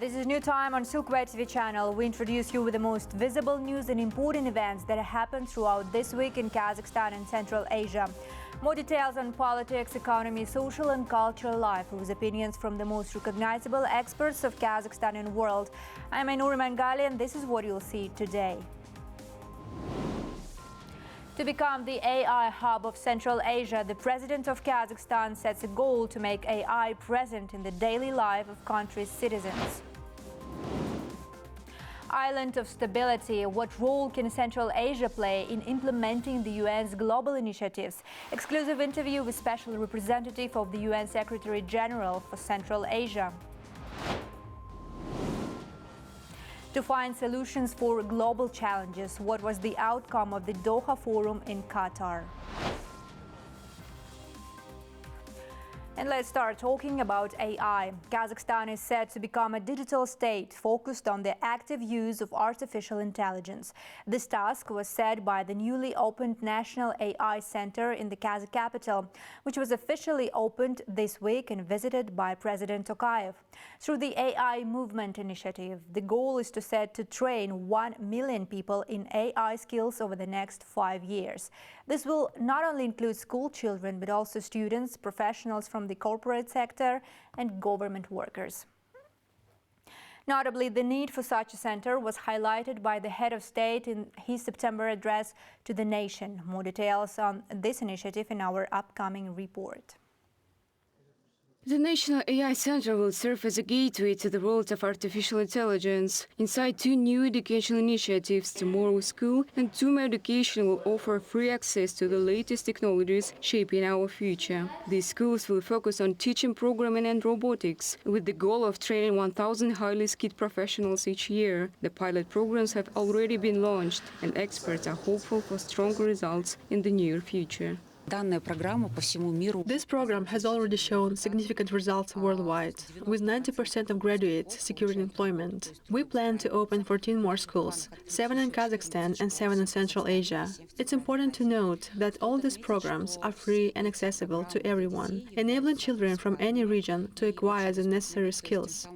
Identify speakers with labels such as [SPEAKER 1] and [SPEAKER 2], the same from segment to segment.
[SPEAKER 1] this is New Time on Silkway TV channel. We introduce you with the most visible news and important events that happened throughout this week in Kazakhstan and Central Asia. More details on politics, economy, social and cultural life with opinions from the most recognizable experts of Kazakhstan and world. I'm Ainur Mangali and this is what you'll see today. To become the AI hub of Central Asia, the president of Kazakhstan sets a goal to make AI present in the daily life of country's citizens. Island of stability. What role can Central Asia play in implementing the UN's global initiatives? Exclusive interview with special representative of the UN Secretary General for Central Asia. To find solutions for global challenges, what was the outcome of the Doha Forum in Qatar? And let's start talking about AI. Kazakhstan is set to become a digital state focused on the active use of artificial intelligence. This task was set by the newly opened National AI Center in the Kazakh capital, which was officially opened this week and visited by President Tokayev. Through the AI Movement Initiative, the goal is to train 1 million people in AI skills over the next 5 years. This will not only include school children, but also students, professionals from the corporate sector and government workers. Notably, the need for such a center was highlighted by the head of state in his September address to the nation. More details on this initiative in our upcoming report.
[SPEAKER 2] The National AI Center will serve as a gateway to the world of artificial intelligence. Inside 2 new educational initiatives, Tomorrow School and Tumo Education will offer free access to the latest technologies shaping our future. These schools will focus on teaching programming and robotics, with the goal of training 1,000 highly skilled professionals each year. The pilot programs have already been launched, and experts are hopeful for stronger results in the near future.
[SPEAKER 3] This program has already shown significant results worldwide, with 90% of graduates securing employment. We plan to open 14 more schools, 7 in Kazakhstan and 7 in Central Asia. It's important to note that all these programs are free and accessible to everyone, enabling children from any region to acquire the necessary skills.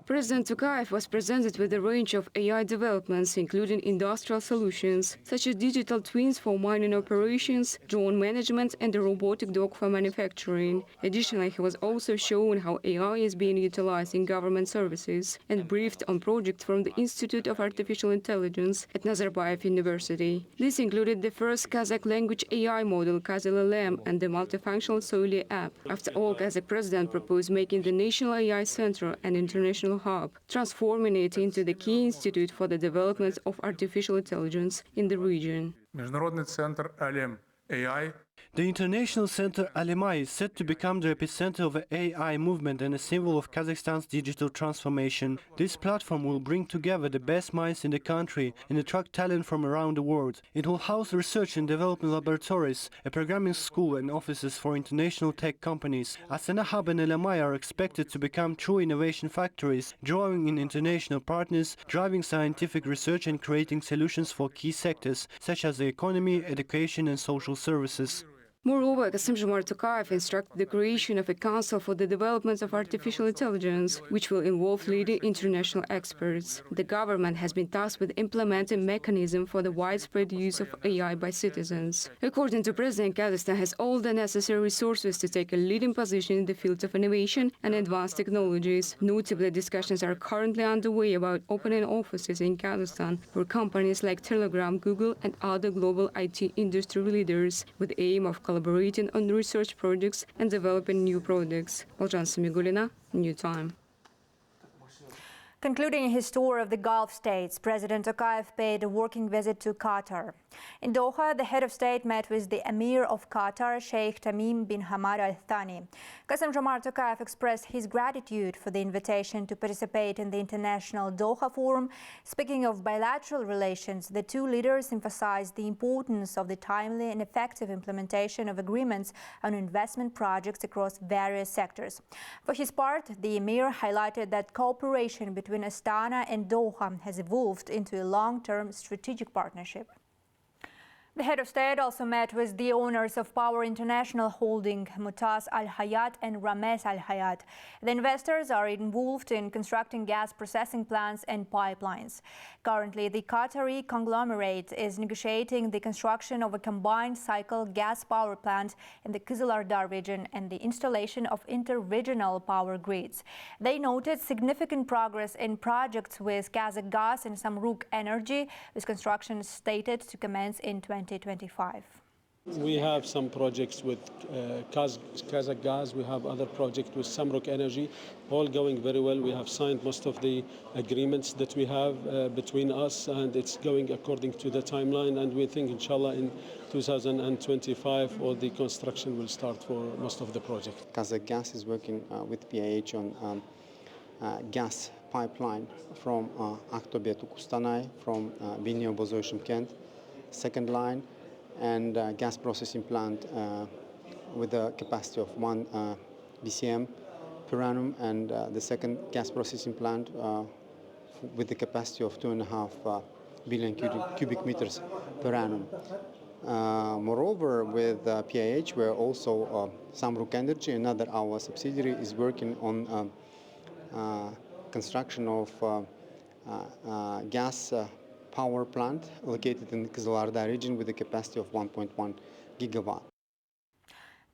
[SPEAKER 2] President Tokayev was presented with a range of AI developments, including industrial solutions, such as digital twins for mining operations, drone management, and a robotic dog for manufacturing. Additionally, he was also shown how AI is being utilized in government services and briefed on projects from the Institute of Artificial Intelligence at Nazarbayev University. This included the first Kazakh language AI model, KazLLM, and the multifunctional Soili app. After all, Kazakh president proposed making the National AI Center an international hub, transforming it into the key institute for the development of artificial intelligence in the region.
[SPEAKER 4] The International Center Alemai is set to become the epicenter of the AI movement and a symbol of Kazakhstan's digital transformation. This platform will bring together the best minds in the country and attract talent from around the world. It will house research and development laboratories, a programming school and offices for international tech companies. Astana Hub and Alemai are expected to become true innovation factories, drawing in international partners, driving scientific research and creating solutions for key sectors, such as the economy, education and social services.
[SPEAKER 2] Moreover, Kassym-Jomart Tokayev instructed the creation of a council for the development of artificial intelligence, which will involve leading international experts. The government has been tasked with implementing mechanisms for the widespread use of AI by citizens. According to President, Kazakhstan has all the necessary resources to take a leading position in the field of innovation and advanced technologies. Notably, discussions are currently underway about opening offices in Kazakhstan for companies like Telegram, Google, and other global IT industry leaders, with the aim of collaborating on research projects and developing new products. Oljan Samigulina, New Time.
[SPEAKER 1] Concluding his tour of the Gulf states, President Tokayev paid a working visit to Qatar. In Doha, the head of state met with the Emir of Qatar, Sheikh Tamim bin Hamad Al Thani. Kassym-Jomart Tokayev expressed his gratitude for the invitation to participate in the International Doha Forum. Speaking of bilateral relations, the 2 leaders emphasized the importance of the timely and effective implementation of agreements on investment projects across various sectors. For his part, the Emir highlighted that cooperation between Astana and Doha has evolved into a long-term strategic partnership. The head of state also met with the owners of Power International Holding, Mumtaz Al Hayat and Rames Al Hayat. The investors are involved in constructing gas processing plants and pipelines. Currently, the Qatari conglomerate is negotiating the construction of a combined cycle gas power plant in the Kazakh region and the installation of inter-regional power grids. They noted significant progress in projects with Kazakh Gas and Samruk Energy, with construction stated to commence in 2025.
[SPEAKER 5] We have some projects with Kazakh Gas. We have other projects with Samruk Energy, all going very well. We have signed most of the agreements that we have between us, and it's going according to the timeline. And we think, inshallah, in 2025, all the construction will start for most of the projects.
[SPEAKER 6] Kazakh Gas is working with PIH on gas pipeline from Aktobe to Kustanay, from Binyo Bozoy Shymkent, second line, and gas processing plant with a capacity of 1 BCM per annum, and the second gas processing plant with the capacity of 2.5 billion cubic meters per annum. Moreover, with PIH, where also Samruk Energy, another our subsidiary, is working on construction of gas power plant located in the Kazakh region with a capacity of 1.1 gigawatt.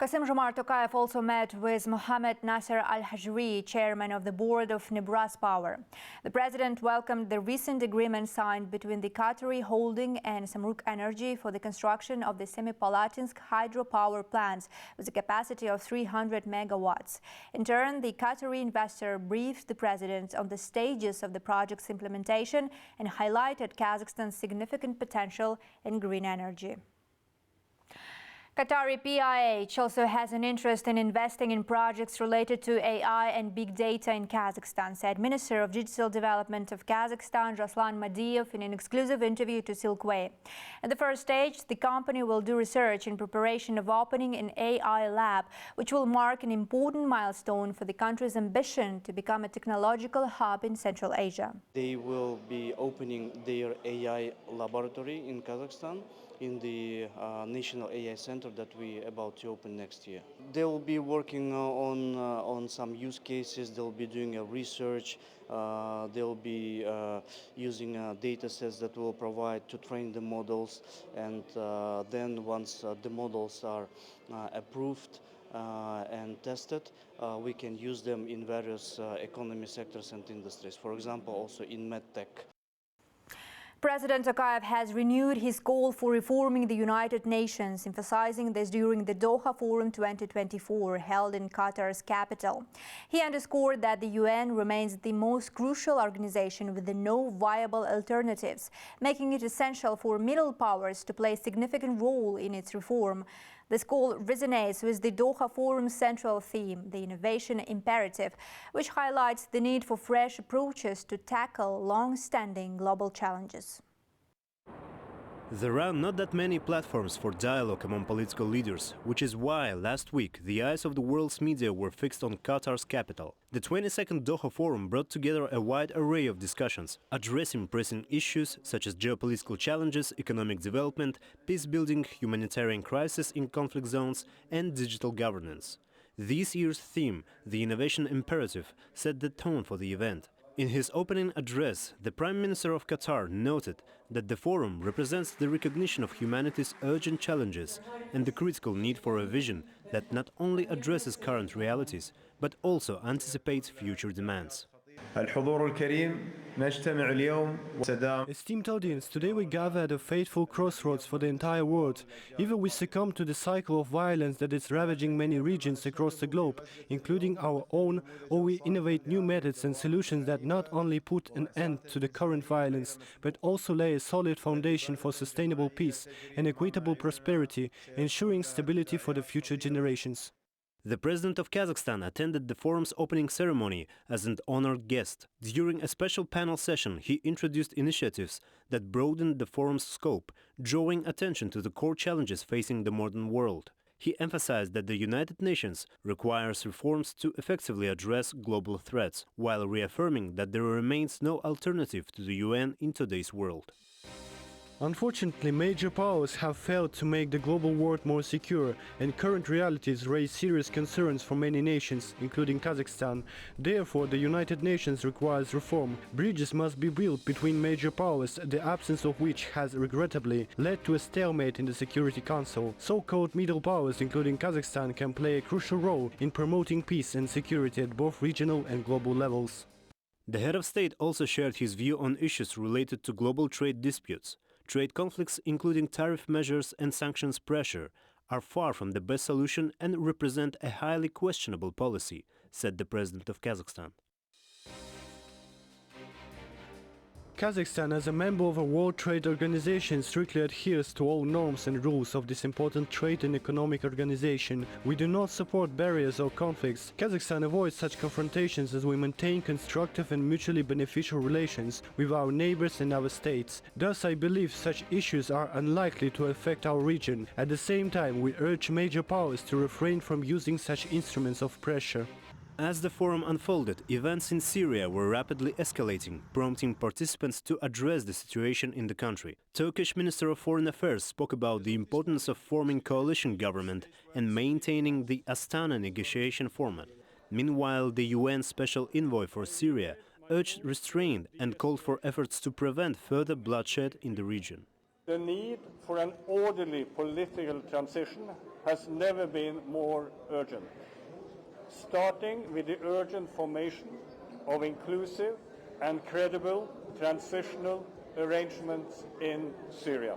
[SPEAKER 1] Kassym-Jomart Tokayev also met with Mohamed Nasser Al-Hajri, chairman of the board of Nebras Power. The president welcomed the recent agreement signed between the Qatari Holding and Samruk Energy for the construction of the Semipalatinsk hydropower plants with a capacity of 300 megawatts. In turn, the Qatari investor briefed the president on the stages of the project's implementation and highlighted Kazakhstan's significant potential in green energy. Qatari PIH also has an interest in investing in projects related to AI and big data in Kazakhstan, said Minister of Digital Development of Kazakhstan, Ruslan Madiev, in an exclusive interview to Silkway. At the first stage, the company will do research in preparation of opening an AI lab, which will mark an important milestone for the country's ambition to become a technological hub in Central Asia.
[SPEAKER 7] They will be opening their AI laboratory in Kazakhstan, in the National AI Center that we about to open next year. They will be working on some use cases. They'll be doing a research. They'll be using data sets that will provide to train the models, and then once the models are approved and tested, we can use them in various economy sectors and industries. For example, also in medtech.
[SPEAKER 1] President Tokayev has renewed his call for reforming the United Nations, emphasizing this during the Doha Forum 2024 held in Qatar's capital. He underscored that the UN remains the most crucial organization with no viable alternatives, making it essential for middle powers to play a significant role in its reform. This call resonates with the Doha Forum's central theme, the innovation imperative, which highlights the need for fresh approaches to tackle long-standing global challenges.
[SPEAKER 4] There are not that many platforms for dialogue among political leaders, which is why last week the eyes of the world's media were fixed on Qatar's capital. The 22nd Doha Forum brought together a wide array of discussions, addressing pressing issues such as geopolitical challenges, economic development, peace-building, humanitarian crisis in conflict zones, and digital governance. This year's theme, the innovation imperative, set the tone for the event. In his opening address, the Prime Minister of Qatar noted that the forum represents the recognition of humanity's urgent challenges and the critical need for a vision that not only addresses current realities, but also anticipates future demands. Esteemed audience, today we gather at a fateful crossroads for the entire world. Either we succumb to the cycle of violence that is ravaging many regions across the globe, including our own, or we innovate new methods and solutions that not only put an end to the current violence, but also lay a solid foundation for sustainable peace and equitable prosperity, ensuring stability for the future generations.
[SPEAKER 8] The president of Kazakhstan attended the forum's opening ceremony as an honored guest. During a special panel session, he introduced initiatives that broadened the forum's scope, drawing attention to the core challenges facing the modern world. He emphasized that the United Nations requires reforms to effectively address global threats, while reaffirming that there remains no alternative to the UN in today's world.
[SPEAKER 4] Unfortunately, major powers have failed to make the global world more secure, and current realities raise serious concerns for many nations, including Kazakhstan. Therefore, the United Nations requires reform. Bridges must be built between major powers, the absence of which has regrettably led to a stalemate in the Security Council. So-called middle powers, including Kazakhstan, can play a crucial role in promoting peace and security at both regional and global levels.
[SPEAKER 8] The head of state also shared his view on issues related to global trade disputes. Trade conflicts, including tariff measures and sanctions pressure, are far from the best solution and represent a highly questionable policy, said the president of Kazakhstan.
[SPEAKER 4] Kazakhstan, as a member of a World Trade Organization, strictly adheres to all norms and rules of this important trade and economic organization. We do not support barriers or conflicts. Kazakhstan avoids such confrontations as we maintain constructive and mutually beneficial relations with our neighbors and our states. Thus, I believe such issues are unlikely to affect our region. At the same time, we urge major powers to refrain from using such instruments of pressure.
[SPEAKER 8] As the forum unfolded, events in Syria were rapidly escalating, prompting participants to address the situation in the country. Turkish Minister of Foreign Affairs spoke about the importance of forming coalition government and maintaining the Astana negotiation format. Meanwhile, the UN Special Envoy for Syria urged restraint and called for efforts to prevent further bloodshed in the region.
[SPEAKER 9] The need for an orderly political transition has never been more urgent, starting with the urgent formation of inclusive and credible transitional arrangements in Syria.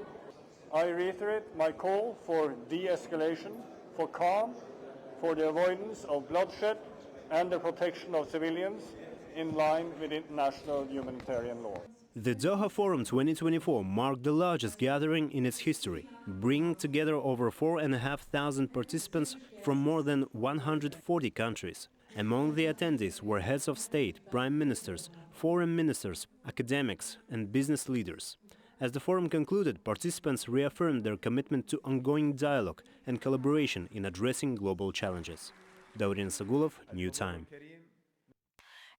[SPEAKER 9] I reiterate my call for de-escalation, for calm, for the avoidance of bloodshed and the protection of civilians in line with international humanitarian law.
[SPEAKER 8] The Doha Forum 2024 marked the largest gathering in its history, bringing together over 4,500 participants from more than 140 countries. Among the attendees were heads of state, prime ministers, foreign ministers, academics, and business leaders. As the forum concluded, participants reaffirmed their commitment to ongoing dialogue and collaboration in addressing global challenges. Daurin Sagulov, New Time.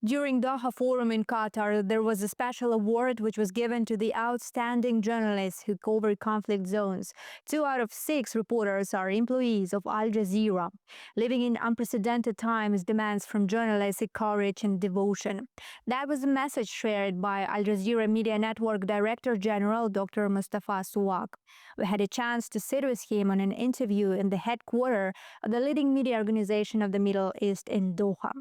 [SPEAKER 1] During Doha Forum in Qatar, there was a special award which was given to the outstanding journalists who covered conflict zones. 2 out of 6 reporters are employees of Al Jazeera. Living in unprecedented times demands from journalistic courage and devotion. That was a message shared by Al Jazeera Media Network Director General Dr. Mustafa Suwak. We had a chance to sit with him on an interview in the headquarters of the leading media organization of the Middle East in Doha.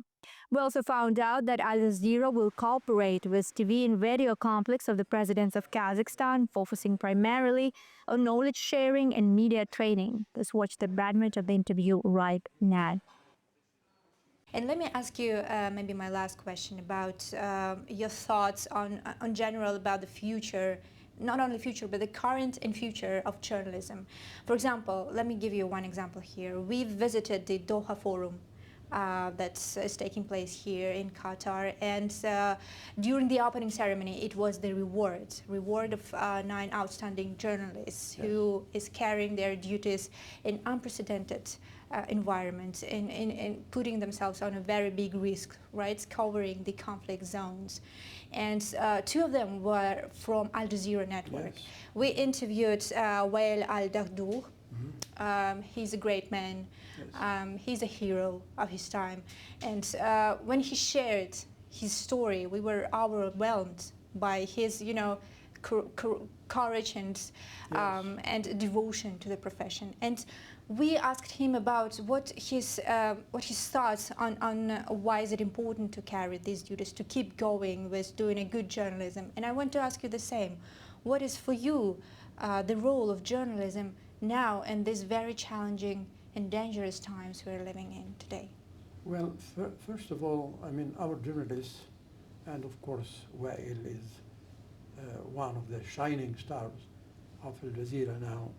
[SPEAKER 1] We also found out that Al Jazeera will cooperate with TV and radio complex of the presidents of Kazakhstan, focusing primarily on knowledge sharing and media training. Let's watch the fragment of the interview right now. And let me ask you maybe my last question about your thoughts on general about the future, not only future, but the current and future of journalism. For example, let me give you one example here. We visited the Doha Forum that is taking place here in Qatar, and during the opening ceremony it was the reward of 9 outstanding journalists who is carrying their duties in unprecedented environment, in putting themselves on a very big risk, right, covering the conflict zones. And 2 of them were from Al Jazeera network. Yes. We interviewed Wael Al-Daghdough. He's a great man. Yes. He's a hero of his time. And when he shared his story, we were overwhelmed by his, courage and devotion to the profession. And we asked him about what his thoughts on why is it important to carry these duties, to keep going with doing a good journalism. And I want to ask you the same. What is for you the role of journalism now in these very challenging and dangerous times we're living in today?
[SPEAKER 10] Well, first of all, I mean, our journalists, and of course Wael is one of the shining stars of Al Jazeera now.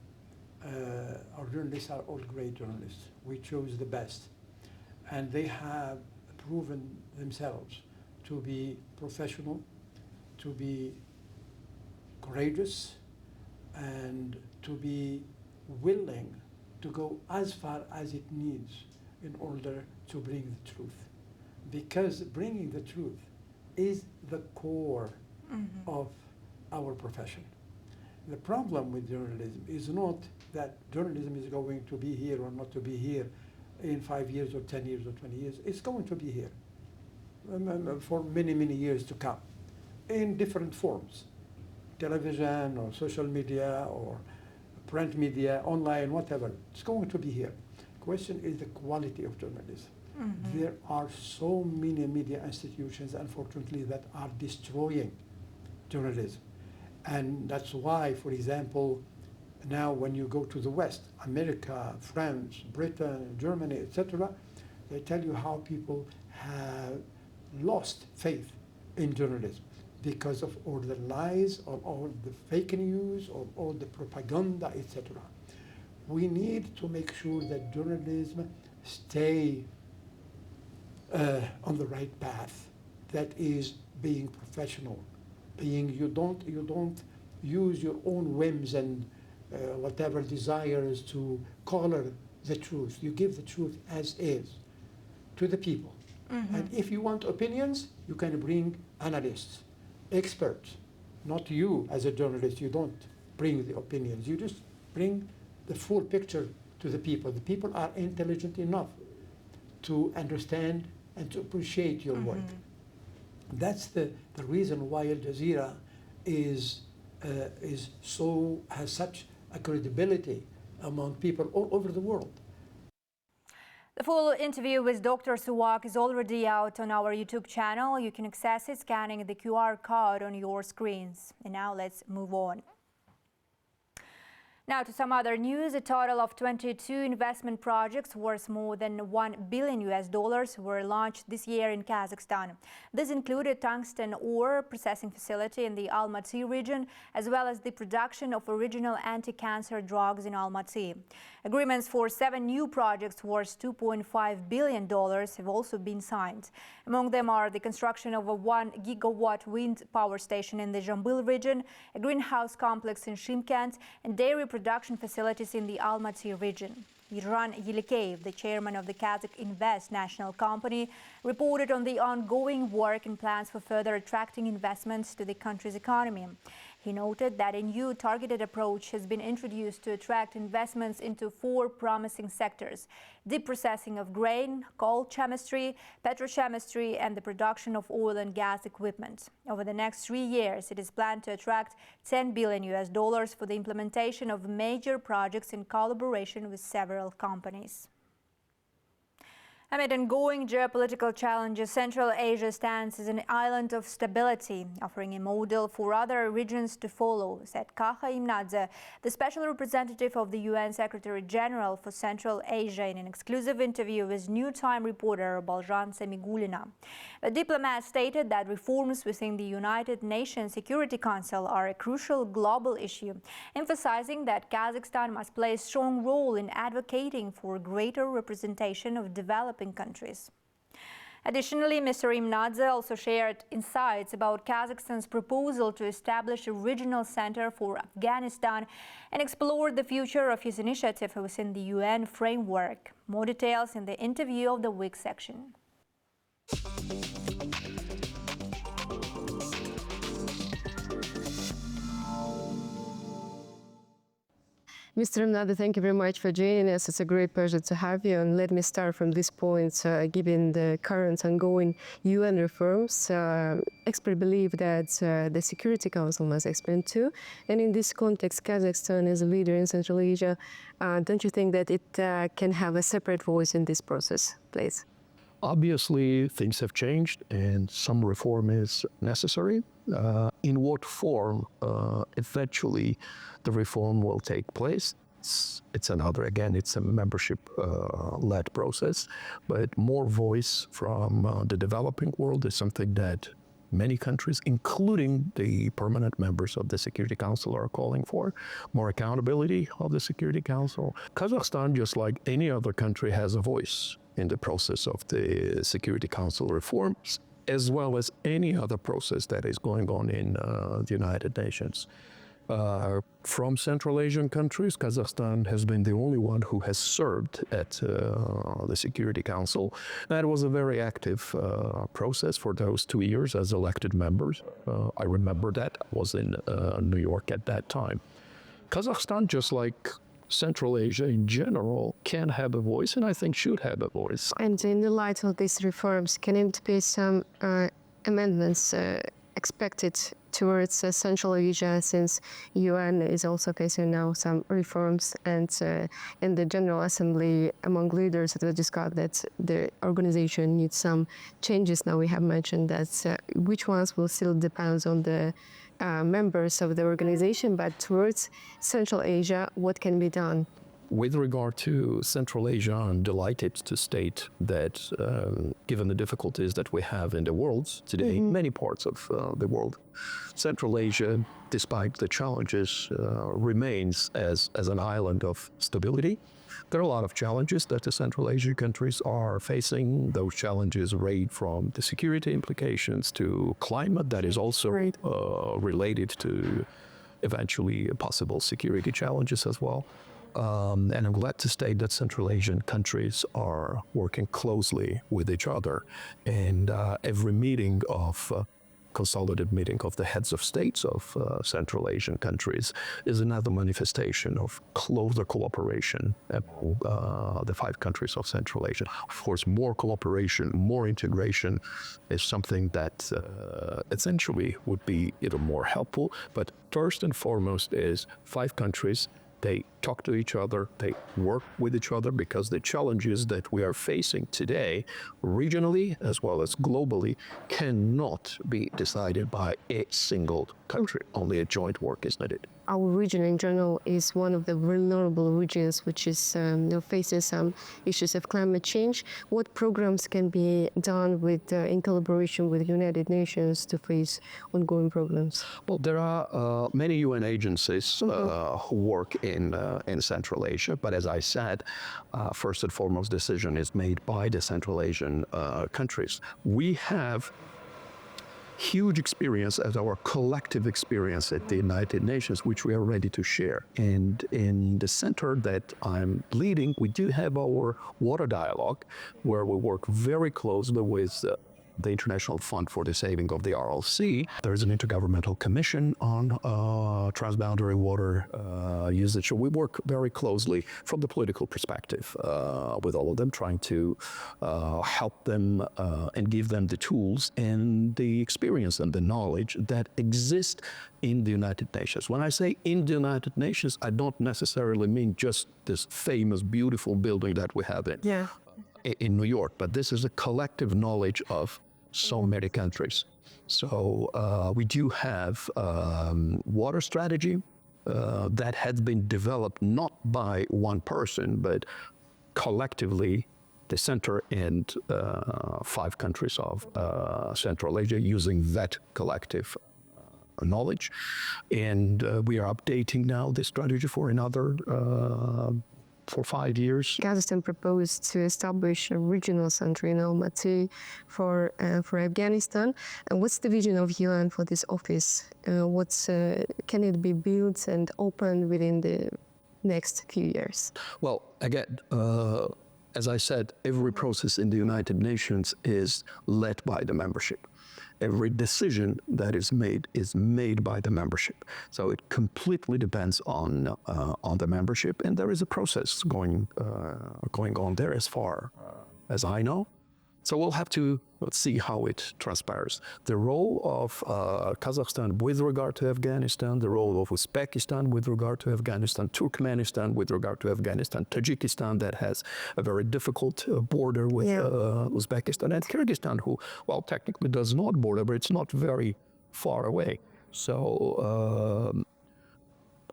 [SPEAKER 10] Our journalists are all great journalists. We chose the best. And they have proven themselves to be professional, to be courageous, and to be willing to go as far as it needs in order to bring the truth. Because bringing the truth is the core of our profession. The problem with journalism is not that journalism is going to be here or not to be here in 5 years or 10 years or 20 years. It's going to be here for many, many years to come in different forms, television or social media or print media, online, whatever. It's going to be here. Question is the quality of journalism. Mm-hmm. There are so many media institutions, unfortunately, that are destroying journalism. And that's why, for example, now when you go to the West, America, France, Britain, Germany, etc., they tell you how people have lost faith in journalism because of all the lies, or all the fake news, or all the propaganda, etc. We need to make sure that journalism stay on the right path, that is being professional, being you don't use your own whims and whatever desires to color the truth. You give the truth as is to the people. Mm-hmm. And if you want opinions, you can bring analysts, experts. Not you as a journalist, you don't bring the opinions. You just bring the full picture to the people. The people are intelligent enough to understand and to appreciate your work. That's the reason why Al Jazeera has such a credibility among people all over the world.
[SPEAKER 1] The full interview with Dr. Suwak is already out on our YouTube channel. You can access it scanning the QR code on your screens. And now let's move on. Now to some other news. A total of 22 investment projects worth more than $1 billion were launched this year in Kazakhstan. This included tungsten ore processing facility in the Almaty region, as well as the production of original anti-cancer drugs in Almaty. Agreements for 7 new projects worth $2.5 billion have also been signed. Among them are the construction of a 1 gigawatt wind power station in the Jambil region, a greenhouse complex in Shymkent, and dairy production facilities in the Almaty region. Iran Yelikeyev, the chairman of the Kazakh Invest national company, reported on the ongoing work and plans for further attracting investments to the country's economy. He noted that a new targeted approach has been introduced to attract investments into 4 promising sectors: deep processing of grain, coal chemistry, petrochemistry, and the production of oil and gas equipment. Over the next 3 years, it is planned to attract $10 billion for the implementation of major projects in collaboration with several companies. Amid ongoing geopolitical challenges, Central Asia stands as an island of stability, offering a model for other regions to follow, said Kaha Imnadze, the special representative of the UN Secretary General for Central Asia, in an exclusive interview with New Time reporter Balzhan Samigulina. The diplomat stated that reforms within the United Nations Security Council are a crucial global issue, emphasizing that Kazakhstan must play a strong role in advocating for greater representation of developing countries. Additionally, Mr. Imnadze also shared insights about Kazakhstan's proposal to establish a regional center for Afghanistan and explored the future of his initiative within the UN framework. More details in the interview of the week section.
[SPEAKER 2] Mr. Imnadze, thank you very much for joining us. It's a great pleasure to have you. And let me start from this point, given the current ongoing UN reforms. Experts believe that the Security Council must expand too. And in this context, Kazakhstan is a leader in Central Asia. Don't you think that it can have a separate voice in this process, please?
[SPEAKER 11] Obviously, things have changed and some reform is necessary. In what form eventually the reform will take place? It's a membership-led process, but more voice from the developing world is something that many countries, including the permanent members of the Security Council, are calling for. More accountability of the Security Council. Kazakhstan, just like any other country, has a voice in the process of the Security Council reforms, as well as any other process that is going on in the United Nations. From Central Asian countries, Kazakhstan has been the only one who has served at the Security Council. That was a very active process for those 2 years as elected members. I remember that. I was in New York at that time. Kazakhstan, just like Central Asia in general, can have a voice, and I think should have a voice.
[SPEAKER 2] And in the light of these reforms, can it be some amendments expected towards Central Asia, since UN is also facing now some reforms, and in the General Assembly among leaders it was discussed that the organization needs some changes. Now we have mentioned that which ones will still depend on the members of the organization, but towards Central Asia, what can be done?
[SPEAKER 11] With regard to Central Asia, I'm delighted to state that given the difficulties that we have in the world today, many parts of the world, Central Asia, despite the challenges, remains as an island of stability. There are a lot of challenges that the Central Asian countries are facing. Those challenges range from the security implications to climate that is also related to eventually possible security challenges as well. And I'm glad to state that Central Asian countries are working closely with each other. And every meeting of consolidated meeting of the heads of states of Central Asian countries is another manifestation of closer cooperation among the 5 countries of Central Asia. Of course, more cooperation, more integration is something that essentially would be even more helpful. But first and foremost is 5 countries. They talk to each other, they work with each other, because the challenges that we are facing today, regionally as well as globally, cannot be decided by a single country. Only a joint work is needed.
[SPEAKER 2] Our region in general is one of the vulnerable regions which is facing some issues of climate change. What programs can be done with in collaboration with the United Nations to face ongoing problems?
[SPEAKER 11] Well, there are many UN agencies who work in Central Asia, but as I said, first and foremost decision is made by the Central Asian countries. We have huge experience as our collective experience at the United Nations, which we are ready to share. And in the center that I'm leading, we do have our water dialogue, where we work very closely with the International Fund for the Saving of the RLC. There is an intergovernmental commission on transboundary water usage. So we work very closely from the political perspective with all of them, trying to help them and give them the tools and the experience and the knowledge that exist in the United Nations. When I say in the United Nations, I don't necessarily mean just this famous, beautiful building that we have in New York, but this is a collective knowledge of so many countries. So we do have water strategy that has been developed not by one person, but collectively the center and 5 countries of Central Asia using that collective knowledge. And we are updating now the strategy for another for 5 years.
[SPEAKER 2] Kazakhstan proposed to establish a regional center in Almaty for Afghanistan. And what's the vision of UN for this office? Can it be built and opened within the next few years?
[SPEAKER 11] Well, again, as I said, every process in the United Nations is led by the membership. Every decision that is made by the membership. So it completely depends on the membership, and there is a process going on there as far as I know. So we'll have to see how it transpires. The role of Kazakhstan with regard to Afghanistan, the role of Uzbekistan with regard to Afghanistan, Turkmenistan with regard to Afghanistan, Tajikistan that has a very difficult border with Uzbekistan, and Kyrgyzstan, who, well, technically does not border, but it's not very far away. So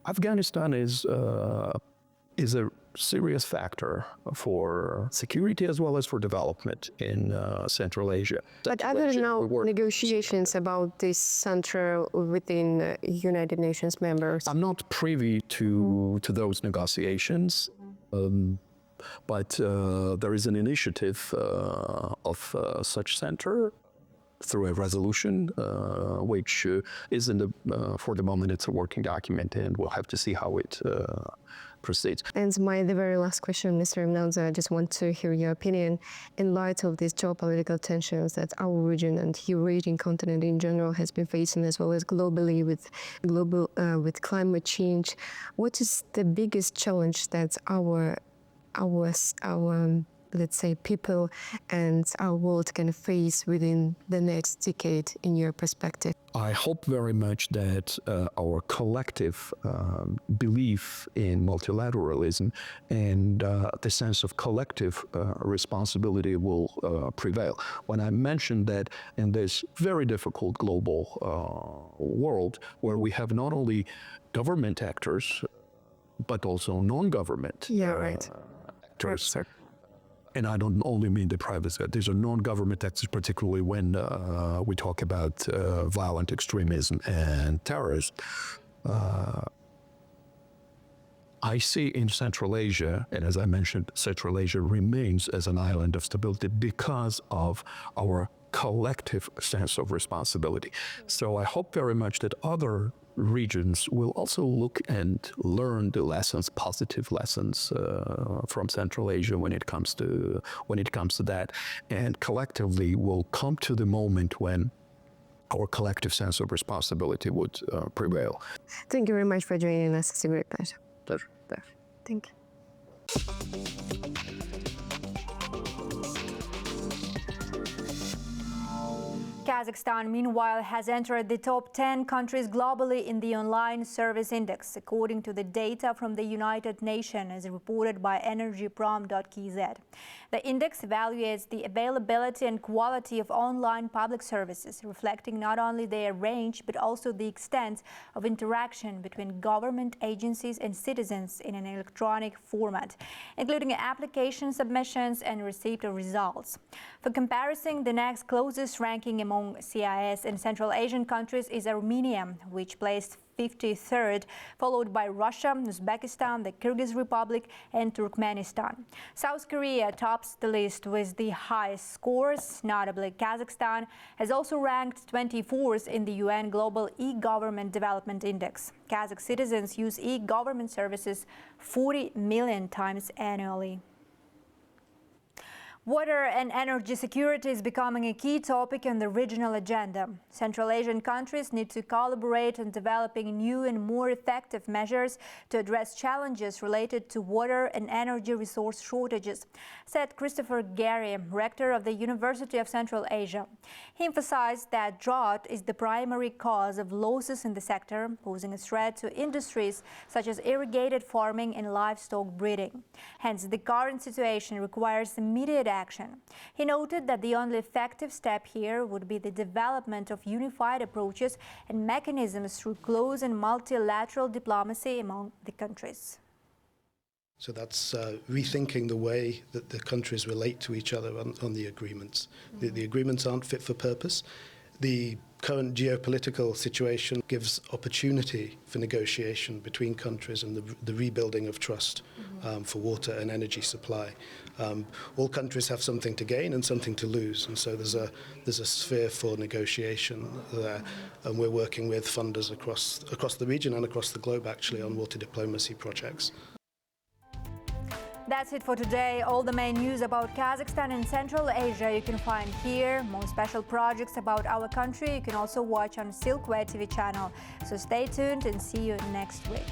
[SPEAKER 11] Afghanistan is a serious factor for security as well as for development in Central Asia.
[SPEAKER 2] But are there now negotiations about this center within United Nations members?
[SPEAKER 11] I'm not privy to those negotiations, but there is an initiative of such center through a resolution, which is for the moment, it's a working document, and we'll have to see how it proceeds.
[SPEAKER 12] And the very last question, Mr. Imnalza, I just want to hear your opinion in light of these geopolitical tensions that our region and Eurasian continent in general has been facing, as well as globally with climate change. What is the biggest challenge that our let's say people and our world can face within the next decade in your perspective?
[SPEAKER 11] I hope very much that our collective belief in multilateralism and the sense of collective responsibility will prevail. When I mentioned that in this very difficult global world where we have not only government actors, but also non-government actors.
[SPEAKER 12] Right,
[SPEAKER 11] And I don't only mean the private sector. These are non-government actors, particularly when we talk about violent extremism and terrorism. I see in Central Asia, and as I mentioned, Central Asia remains as an island of stability because of our collective sense of responsibility. So I hope very much that other regions will also look and learn the lessons, positive lessons from Central Asia when it comes to that, and collectively will come to the moment when our collective sense of responsibility would prevail.
[SPEAKER 12] Thank you very much for joining us. It's a great pleasure.
[SPEAKER 11] Pleasure.
[SPEAKER 12] Thank you.
[SPEAKER 1] Kazakhstan, meanwhile, has entered the top 10 countries globally in the Online Service Index, according to the data from the United Nations, as reported by energyprom.kz. The index evaluates the availability and quality of online public services, reflecting not only their range, but also the extent of interaction between government agencies and citizens in an electronic format, including application submissions and receipt of results. For comparison, the next closest ranking among CIS and Central Asian countries is Armenia, which placed 53rd, followed by Russia, Uzbekistan, the Kyrgyz Republic, and Turkmenistan. South Korea tops the list with the highest scores. Notably, Kazakhstan has also ranked 24th in the UN Global E-Government Development Index. Kazakh citizens use e-government services 40 million times annually. Water and energy security is becoming a key topic on the regional agenda. Central Asian countries need to collaborate on developing new and more effective measures to address challenges related to water and energy resource shortages, said Christopher Gary, rector of the University of Central Asia. He emphasized that drought is the primary cause of losses in the sector, posing a threat to industries such as irrigated farming and livestock breeding. Hence, the current situation requires immediate action. He noted that the only effective step here would be the development of unified approaches and mechanisms through close and multilateral diplomacy among the countries.
[SPEAKER 13] So that's rethinking the way that the countries relate to each other on the agreements. The agreements aren't fit for purpose. The current geopolitical situation gives opportunity for negotiation between countries and the rebuilding of trust for water and energy supply. All countries have something to gain and something to lose, and so there's a sphere for negotiation there, and we're working with funders across the region and across the globe actually on water diplomacy projects.
[SPEAKER 1] That's it for today. All the main news about Kazakhstan and Central Asia you can find here. More special projects about our country you can also watch on Silkway TV channel. So stay tuned and see you next week.